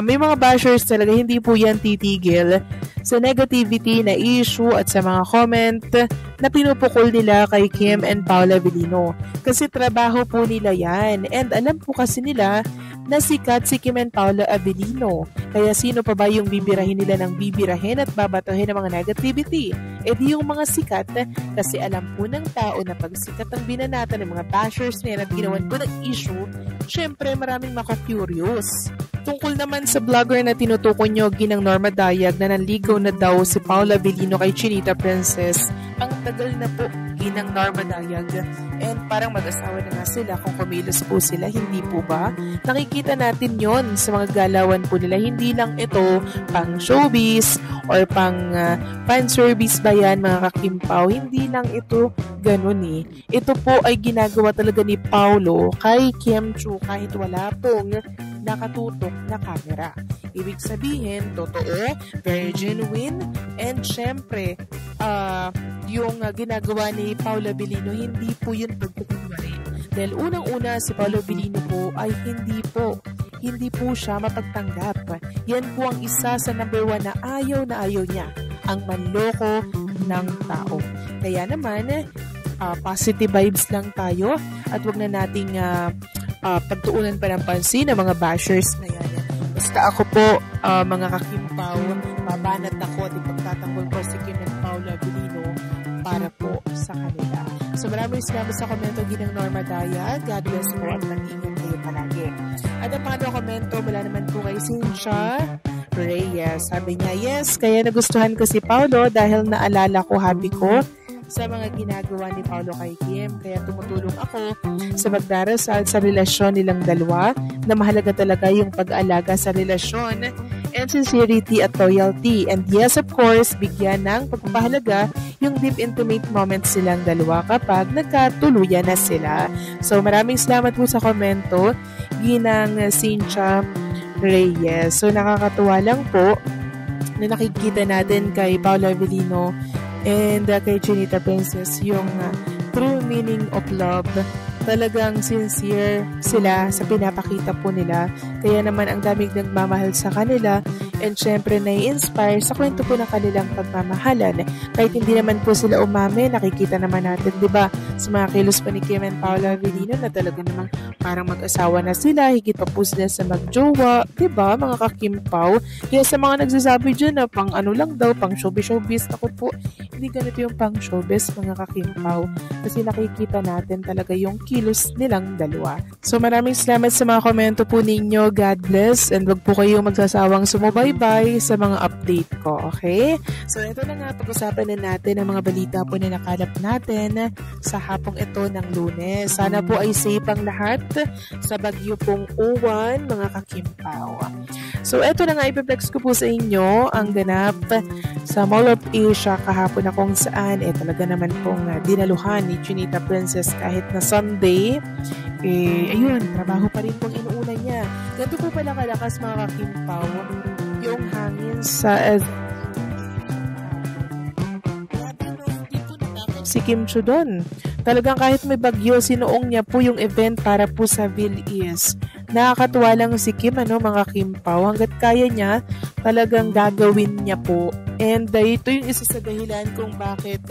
may mga bashers talaga, hindi po yan titigil sa negativity na issue at sa mga comment na pinupukol nila kay Kim and Paula Avellino. Kasi trabaho po nila yan. And alam po kasi nila na sikat si Kim and Paula Avellino. Kaya sino pa ba yung bibirahin nila ng bibirahin at babatuhin ng mga negativity? E di yung mga sikat, kasi alam po ng tao na pag sikat ang binanatan ng mga bashers na yan at ginawan po ng issue, syempre maraming maka-curious. Tungkol naman sa vlogger na tinutukoy nyo, Ginang Norma Dayag, na nanligaw na daw si Paula Avellino kay Chinita Princess. Ang tagal na po, Ginang Norma Dayag. And parang mag-asawa na nga sila kung kumilos po sila, hindi po ba? Nakikita natin yon sa mga galawan po nila. Hindi lang ito pang showbiz or pang fan service ba yan, mga kakimpaw. Hindi lang ito ganun eh. Ito po ay ginagawa talaga ni Paulo kay Kim Chiu kahit wala pong nakatutok na camera. Ibig sabihin, totoo, very genuine, and syempre, yung ginagawa ni Paula Avellino, hindi po yun pagkukunwari. Dahil unang-una, si Paula Avellino po ay hindi po siya mapagtanggap. Yan po ang isa sa number 1 na ayaw niya, ang manloko ng tao. Kaya naman, positive vibes lang tayo at wag na nating pagtuunan pa ng pansin ng mga bashers na yan. Basta ako po, mga kakimpaw, babanat ako at ipagtatanggol ko si Kim and Paula Avellino para po sa kanila. So maraming salamat sa komento, Ginang Norma Daya. God bless po at mag-ingat kayo palagi. At ang pangalawa komento, wala naman po kay Cynthia Reyes. Sabi niya, yes, kaya nagustuhan ko si Paulo dahil naalala ko hobby ko sa mga ginagawa ni Paulo kay Kim. Kaya tumutulong ako sa magdarasal sa relasyon nilang dalawa na mahalaga talaga yung pag-aalaga sa relasyon and sincerity at loyalty. And yes, of course, bigyan ng pagpapahalaga yung deep intimate moments silang dalawa kapag nagkatuluyan na sila. So maraming salamat po sa komento, Ginang Cynthia Reyes. So nakakatuwa lang po na nakikita natin kay Paula Avellino and kay Chinita Princess yung true meaning of love. Talagang sincere sila sa pinapakita po nila. Kaya naman ang daming nagmamahal sa kanila and syempre nai-inspire sa kwento po ng kanilang pagmamahalan. Kahit hindi naman po sila umame, nakikita naman natin, di ba, sa mga kilos pa ni Kim and Paula Avellino na talaga namang parang mag-asawa na sila, higit pa po sila sa magjowa, di ba, mga kakimpaw. Kaya sa mga nagsasabi dyan na pang ano lang daw, pang showbiz, ako po, hindi ganito yung pang showbiz, mga kakimpaw. Kasi nakikita natin talaga yung kilos nilang dalawa. So maraming salamat sa mga komento po ninyo. God bless, and wag po kayong magsasawang sumubaybay sa mga update ko, okay? So ito na nga, pag-usapan na natin ang mga balita po na nakalap natin sa hapong ito ng Lunes. Sana po ay safe ang lahat sa bagyo pong Uwan, mga kakimpaw. So ito na nga, ipiplex ko po sa inyo ang ganap sa Mall of Asia kahapon na kung saan talaga naman pong dinaluhan ni Chinita Princess kahit na Sunday. Ayun, trabaho pa rin pong inuuna niya. Ganito po pala kalakas, mga kakimpaw, yung hangin sa si Kim Chiu doon. Talagang kahit may bagyo, sinuong niya po yung event para po sa Vil-Is. Nakakatuwa lang si Kim, mga Kimpaw. Hanggat kaya niya, talagang gagawin niya po. And ito yung isa sa dahilan kung bakit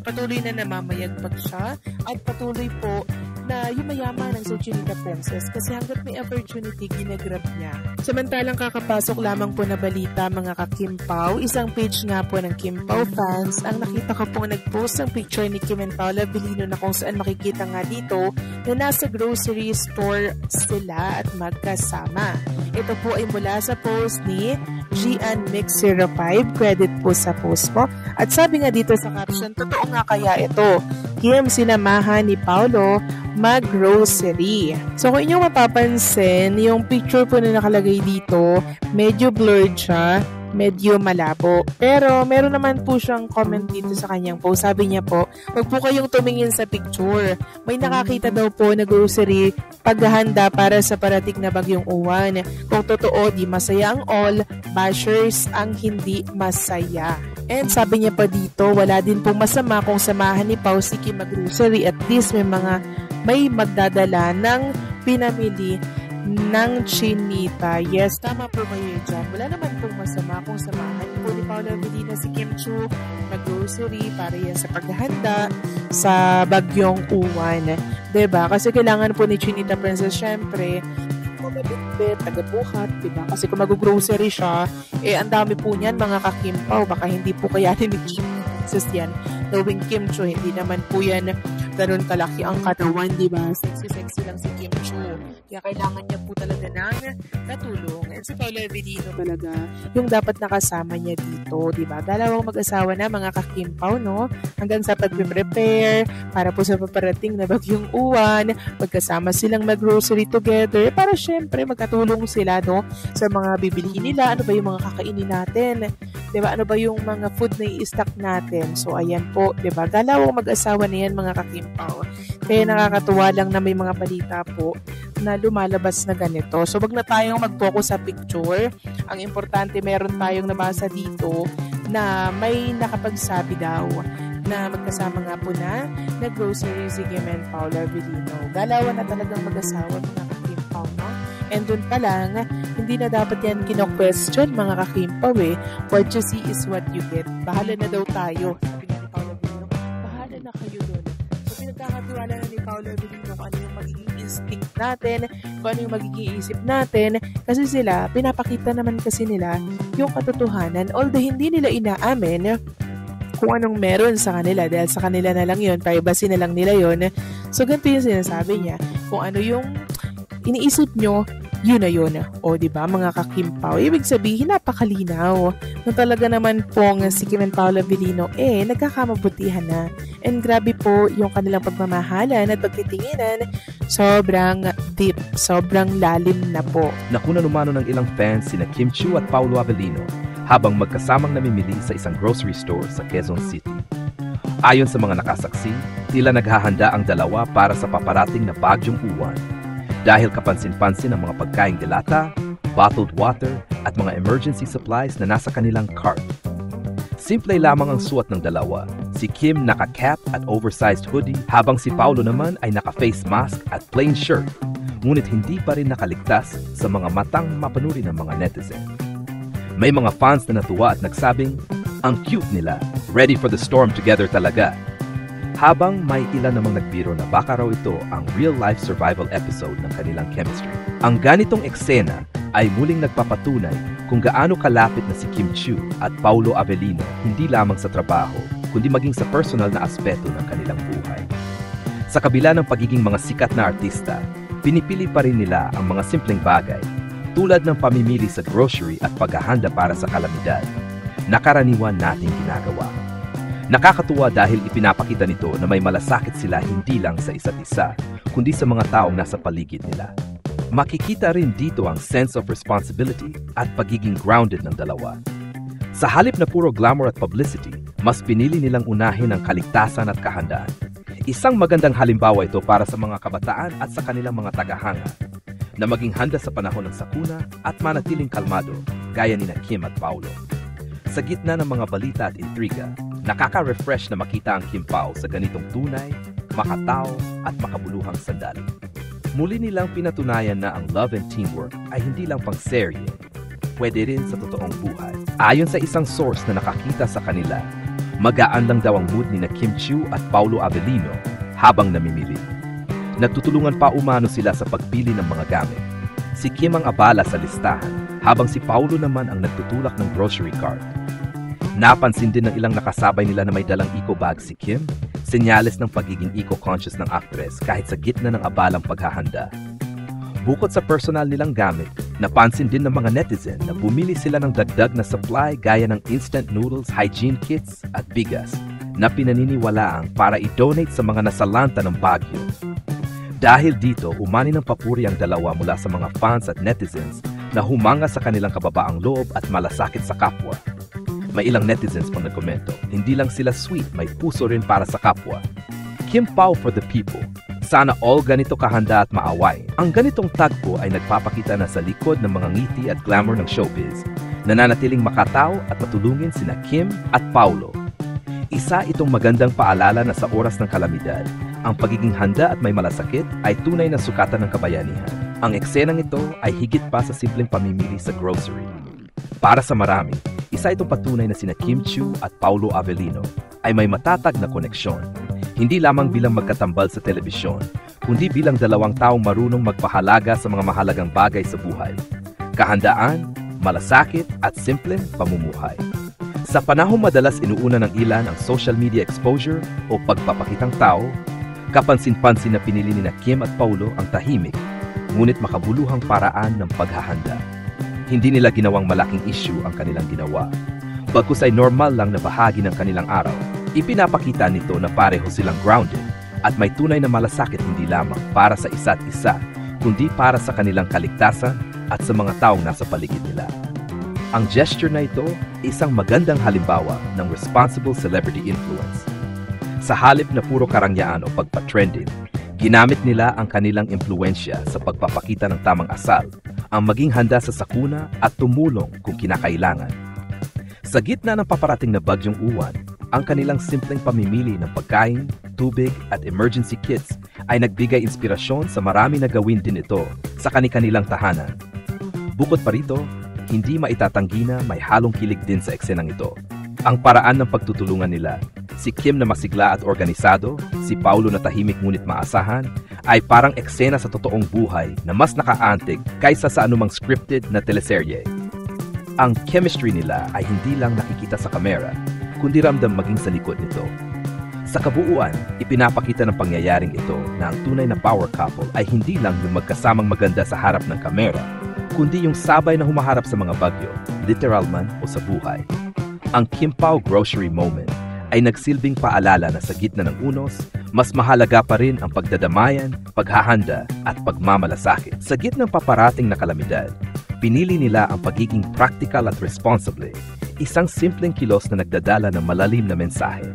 patuloy na namamayagpag siya at patuloy po na yumayaman ng Chinita Princess kasi hanggat may opportunity, ginagrab niya. Samantalang kakapasok lamang po na balita, mga kakimpaw, isang page nga po ng Kimpaw fans ang nakita ko pong nag-post ng picture ni Kim and Paula Avellino na kung saan makikita nga dito na nasa grocery store sila at magkasama. Ito po ay mula sa post ni GNMix05, credit po sa post po. At sabi nga dito sa caption, totoo nga kaya ito, Kim sinamahan ni Paulo mag-grocery. So kung inyong mapapansin, yung picture po na nakalagay dito, medyo blurred siya, medyo malabo. Pero meron naman po siyang comment dito sa kanyang post. Sabi niya po, wag po kayong tumingin sa picture. May nakakita daw po na grocery paghahanda para sa parating na bagyong Uwan. Kung totoo, di masaya ang all, bashers ang hindi masaya. And sabi niya pa dito, wala din pong masama kung samahan ni Pao si Kim mag-grocery. At least may magdadala ng pinamili ng Chinita. Yes, tama po kayo dyan. Wala naman pong masama kung samahan po ni Paolo Avellino si Kim Chiu mag-grocery para yan sa paghahanda sa bagyong uwan. Diba? Kasi kailangan po ni Chinita Princess syempre magabitbit, tagabuhat, diba? Kasi kung mag-grocery siya, ang dami po niyan mga kakimpaw. Baka hindi po kayanin ni Kim Princess yan. Knowing Kim Chiu, hindi naman po yan ganun kalaki ang katawan, diba? Sexy lang si Kim Chiu. Kaya kailangan niya po talaga ng katulong. And si Paolo Avellino talaga yung dapat nakasama niya dito, diba? Dalawang mag-asawa na mga kakimpaw, no? Hanggang sa pag-prepare para po sa paparating na bagyong uwan, magkasama silang mag-grocery together para syempre magkatulong sila, no? Sa mga bibilihin nila, ano ba yung mga kakainin natin? Diba? Ano ba yung mga food na i-stock natin? So, ayan po, diba? Dalawang mag-asawa na yan mga kakimpaw. Kaya nakakatuwa lang na may mga balita po na lumalabas na ganito. So, wag na tayong mag-focus sa picture. Ang importante, meron tayong nabasa dito na may nakapagsabi daw na magkasama nga po na nag-grocery si Kim and Paolo Avellino. Dalawa na talagang mag-asawa mga kakimpaw, no? And dun pa lang, hindi na dapat yan kino-question mga kakimpaw eh. What you see is what you get. Bahala na daw tayo. Sabi nga ni Paolo Avellino, bahala na kayo dun. So, pinagkakatiwala na ni Paolo Avellino kung ano yung magiging instinct natin, kung ano yung magiging isip natin. Kasi sila, pinapakita naman kasi nila yung katotohanan. Although hindi nila inaamin kung anong meron sa kanila dahil sa kanila na lang yun, privacy na lang nila yun. So, ganito yung sinasabi niya. Kung ano yung iniisip nyo, yun na yun. O, diba, mga kakimpaw? Ibig sabihin, napakalinaw. Na talaga naman pong si Kim and Paolo Avellino, nagkakamabutihan na. And grabe po yung kanilang pagmamahalan at pagtitinginan, sobrang deep, sobrang lalim na po. Nakuna numano ng ilang fans sina Kim Chiu at Paolo Avellino habang magkasamang namimili sa isang grocery store sa Quezon City. Ayon sa mga nakasaksi, tila naghahanda ang dalawa para sa paparating na bagyong uwan. Dahil kapansin-pansin ang mga pagkaing dilata, bottled water at mga emergency supplies na nasa kanilang cart. Simple lamang ang suot ng dalawa. Si Kim naka-cap at oversized hoodie habang si Paolo naman ay naka-face mask at plain shirt. Ngunit hindi pa rin nakaligtas sa mga matang mapanuri ng mga netizen. May mga fans na natuwa at nagsabing, ang cute nila, ready for the storm together talaga. Habang may ilan namang nagbiro na baka raw ito ang real-life survival episode ng kanilang chemistry. Ang ganitong eksena ay muling nagpapatunay kung gaano kalapit na si Kim Chiu at Paolo Avellino hindi lamang sa trabaho, kundi maging sa personal na aspeto ng kanilang buhay. Sa kabila ng pagiging mga sikat na artista, pinipili pa rin nila ang mga simpleng bagay, tulad ng pamimili sa grocery at paghahanda para sa kalamidad, na karaniwan nating ginagawa. Nakakatuwa dahil ipinapakita nito na may malasakit sila hindi lang sa isa't isa, kundi sa mga taong nasa paligid nila. Makikita rin dito ang sense of responsibility at pagiging grounded ng dalawa. Sa halip na puro glamour at publicity, mas pinili nilang unahin ang kaligtasan at kahandaan. Isang magandang halimbawa ito para sa mga kabataan at sa kanilang mga tagahanga, na maging handa sa panahon ng sakuna at manatiling kalmado, gaya ni Kim at Paolo. Sa gitna ng mga balita at intriga, nakaka-refresh na makita ang Kim Pao sa ganitong tunay, makatao at makabuluhang sandali. Muli nilang pinatunayan na ang love and teamwork ay hindi lang pang serye, pwede rin sa totoong buhay. Ayon sa isang source na nakakita sa kanila, magaan lang daw ang mood ni na Kim Chiu at Paolo Avellino habang namimili. Nagtutulungan pa umano sila sa pagpili ng mga gamit. Si Kim ang abala sa listahan, habang si Paolo naman ang nagtutulak ng grocery cart. Napansin din ng ilang nakasabay nila na may dalang eco bag si Kim, senyales ng pagiging eco-conscious ng actress kahit sa gitna ng abalang paghahanda. Bukod sa personal nilang gamit, napansin din ng mga netizen na bumili sila ng dagdag na supply gaya ng instant noodles, hygiene kits at bigas na pinaniniwalaang para i-donate sa mga nasalanta ng bagyo. Dahil dito, umani ng papuri ang dalawa mula sa mga fans at netizens na humanga sa kanilang kababaang loob at malasakit sa kapwa. May ilang netizens pang nagkomento, hindi lang sila sweet, may puso rin para sa kapwa. Kim Pao for the people. Sana all ganito kahanda at maaway. Ang ganitong tagpo ay nagpapakita na sa likod ng mga ngiti at glamour ng showbiz, nananatiling makatao at matulungin sina Kim at Paolo. Isa itong magandang paalala na sa oras ng kalamidad, ang pagiging handa at may malasakit ay tunay na sukatan ng kabayanihan. Ang eksenang ito ay higit pa sa simpleng pamimili sa grocery. Para sa marami, isa itong patunay na sina Kim Chiu at Paulo Avellino ay may matatag na koneksyon. Hindi lamang bilang magkatambal sa telebisyon, kundi bilang dalawang taong marunong magpahalaga sa mga mahalagang bagay sa buhay. Kahandaan, malasakit at simpleng pamumuhay. Sa panahong madalas inuuna ng ilan ang social media exposure o pagpapakitang tao, kapansin-pansin na pinili ni Kim at Paulo ang tahimik, ngunit makabuluhang paraan ng paghahanda. Hindi nila ginawang malaking issue ang kanilang ginawa. Bagkus ay normal lang na bahagi ng kanilang araw, ipinapakita nito na pareho silang grounded at may tunay na malasakit hindi lamang para sa isa't isa, kundi para sa kanilang kaligtasan at sa mga taong nasa paligid nila. Ang gesture na ito, isang magandang halimbawa ng responsible celebrity influence. Sa halip na puro karangyaan o pagpa-trending, ginamit nila ang kanilang impluensya sa pagpapakita ng tamang asal, ang maging handa sa sakuna at tumulong kung kinakailangan. Sa gitna ng paparating na bagyong uwan, ang kanilang simpleng pamimili ng pagkain, tubig at emergency kits ay nagbigay inspirasyon sa marami na gawin din ito sa kani-kanilang tahanan. Bukod pa rito, hindi maitatanggi na may halong kilig din sa eksenang ito. Ang paraan ng pagtutulungan nila, si Kim na masigla at organisado, si Paulo na tahimik ngunit maasahan, ay parang eksena sa totoong buhay na mas nakaantig kaysa sa anumang scripted na teleserye. Ang chemistry nila ay hindi lang nakikita sa kamera, kundi ramdam maging sa likod nito. Sa kabuuan, ipinapakita ng pangyayaring ito na ang tunay na power couple ay hindi lang yung magkasamang maganda sa harap ng kamera, kundi yung sabay na humaharap sa mga bagyo, literal man o sa buhay. Ang Kim Pao grocery moment ay nagsilbing paalala na sa gitna ng unos, mas mahalaga pa rin ang pagdadamayan, paghahanda at pagmamalasakit. Sa gitna ng paparating na kalamidad, pinili nila ang pagiging practical at responsible, isang simpleng kilos na nagdadala ng malalim na mensahe.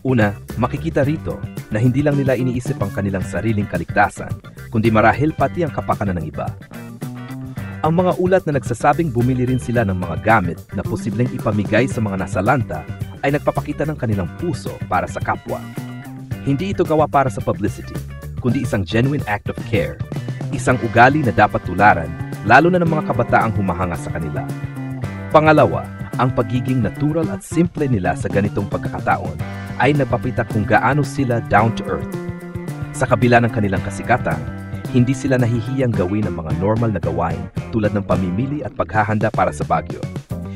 Una, makikita rito na hindi lang nila iniisip ang kanilang sariling kaligtasan, kundi marahil pati ang kapakanan ng iba. Ang mga ulat na nagsasabing bumili rin sila ng mga gamit na posibleng ipamigay sa mga nasalanta ay nagpapakita ng kanilang puso para sa kapwa. Hindi ito gawa para sa publicity, kundi isang genuine act of care, isang ugali na dapat tularan, lalo na ng mga kabataang humahanga sa kanila. Pangalawa, ang pagiging natural at simple nila sa ganitong pagkakataon ay nagpapita kung gaano sila down to earth. Sa kabila ng kanilang kasikatan, hindi sila nahihiyang gawin ang mga normal na gawain tulad ng pamimili at paghahanda para sa bagyo.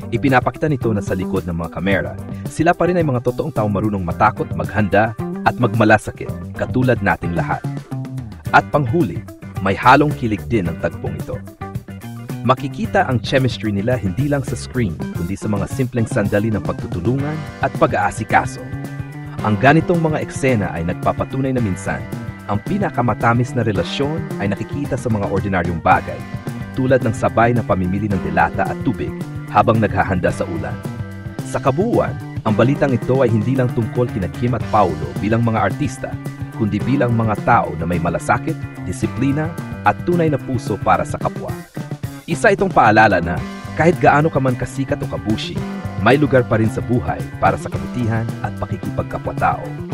Ipinapakita nito na sa likod ng mga kamera, sila pa rin ay mga totoong taong marunong matakot, maghanda at magmalasakit, katulad nating lahat. At panghuli, may halong kilig din ang tagpong ito. Makikita ang chemistry nila hindi lang sa screen, kundi sa mga simpleng sandali ng pagtutulungan at pag-aasikaso. Ang ganitong mga eksena ay nagpapatunay na minsan, ang pinakamatamis na relasyon ay nakikita sa mga ordinaryong bagay, tulad ng sabay na pamimili ng delata at tubig habang naghahanda sa ulan. Sa kabuuan, ang balitang ito ay hindi lang tungkol kina Kim at Paulo bilang mga artista, kundi bilang mga tao na may malasakit, disiplina at tunay na puso para sa kapwa. Isa itong paalala na kahit gaano ka man kasikat o kabushi, may lugar pa rin sa buhay para sa kabutihan at pakikipagkapwa-tao.